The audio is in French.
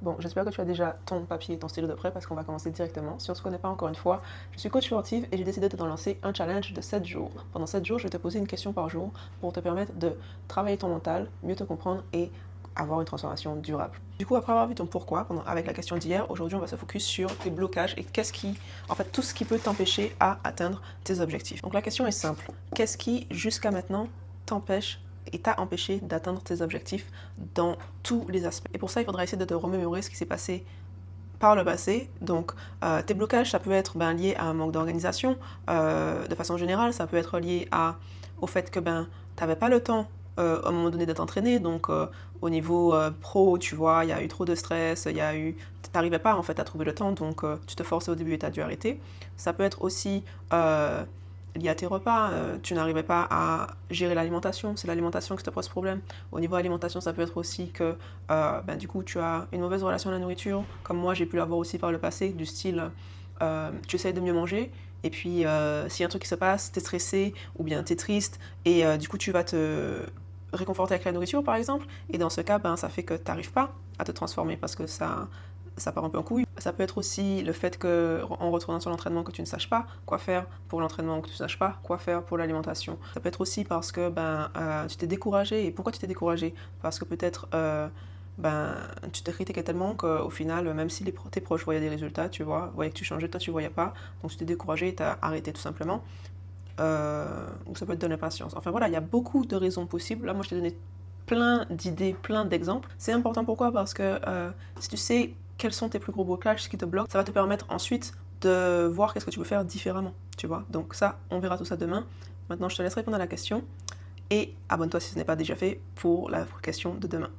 Bon, j'espère que tu as déjà ton papier et ton stylo de prêt parce qu'on va commencer directement. Si on ne se connaît pas encore une fois, je suis coach sportive et j'ai décidé de te lancer un challenge de 7 jours. Pendant 7 jours, je vais te poser une question par jour pour te permettre de travailler ton mental, mieux te comprendre et avoir une transformation durable. Du coup, après avoir vu ton pourquoi avec la question d'hier, aujourd'hui on va se focus sur tes blocages et tout ce qui peut t'empêcher à atteindre tes objectifs. Donc la question est simple. Qu'est-ce qui, jusqu'à maintenant, t'empêche et t'a empêché d'atteindre tes objectifs dans tous les aspects. Et pour ça, il faudra essayer de te remémorer ce qui s'est passé par le passé. Donc, tes blocages, ça peut être lié à un manque d'organisation. De façon générale, ça peut être lié au fait que tu n'avais pas le temps à un moment donné de t'entraîner. Donc, au niveau pro, tu vois, il y a eu trop de stress, tu n'arrivais pas en fait à trouver le temps, donc tu te forçais au début et tu as dû arrêter. Ça peut être aussi lié à tes repas, tu n'arrivais pas à gérer l'alimentation, c'est l'alimentation qui te pose problème. Au niveau alimentation, ça peut être aussi que du coup tu as une mauvaise relation à la nourriture, comme moi j'ai pu l'avoir aussi par le passé, du style tu essayes de mieux manger, et puis s'il y a un truc qui se passe, t'es stressé, ou bien t'es triste, et du coup tu vas te réconforter avec la nourriture par exemple, et dans ce cas, ça fait que tu n'arrives pas à te transformer parce que ça part un peu en couille. Ça peut être aussi le fait qu'en retournant sur l'entraînement, que tu ne saches pas quoi faire pour l'entraînement ou que tu ne saches pas quoi faire pour l'alimentation. Ça peut être aussi parce que tu t'es découragé. Et pourquoi tu t'es découragé? Parce que peut-être tu te critiquais tellement qu'au final, même si tes proches voyaient des résultats, tu vois, voyaient que tu changeais, toi tu ne voyais pas. Donc tu t'es découragé et tu as arrêté tout simplement. Ou ça peut te donner patience. Enfin voilà, il y a beaucoup de raisons possibles. Là, moi je t'ai donné plein d'idées, plein d'exemples. C'est important pourquoi? Parce que si tu sais quels sont tes plus gros blocages, ce qui te bloque, ça va te permettre ensuite de voir qu'est-ce que tu peux faire différemment, tu vois. Donc ça, on verra tout ça demain. Maintenant, je te laisse répondre à la question et abonne-toi si ce n'est pas déjà fait pour la question de demain.